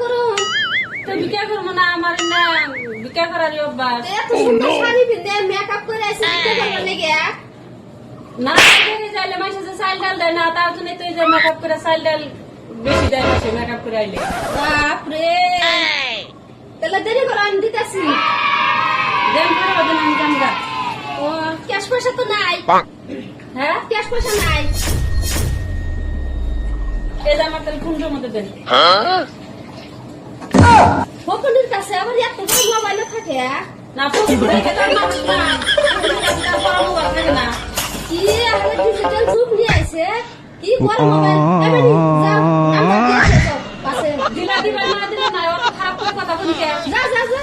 করুম তো বিকা করবো না আমার না বিকা করারই অভ্যাস এত সুন্দর শাড়ি পিনতে মেকআপ করে আসি বিক্রি করবার লেগে না বাইরে যাইলে মাসে যে চাল ডাল দেয় না তার জন্য তুই যে মেকআপ করে চাল ডাল বেশি দেয় মাসে মেকআপ করে আইলে বাপরে তাহলে দেরি করে আমি দিতেছি দেন খারাপ দেন আমি জানগা ও ক্যাশ পয়সা তো নাই হ্যাঁ ক্যাশ পয়সা নাই এই যে আমার তাহলে ফোনটার মধ্যে দেন ফোনের কাছে আবার এত বড় মোবাইলে থাকে না ফোন করে গেলাম মানুষ না বড় মোবাইল থাকে না কি এখন ডিজিটাল যুগ নিয়ে আইছে কি বড় মোবাইল এবারে যাও নাম্বার দিয়ে দাও পাশে দিলা দিবা না দিলা না অত খারাপ করে কথা বলি যা যা যা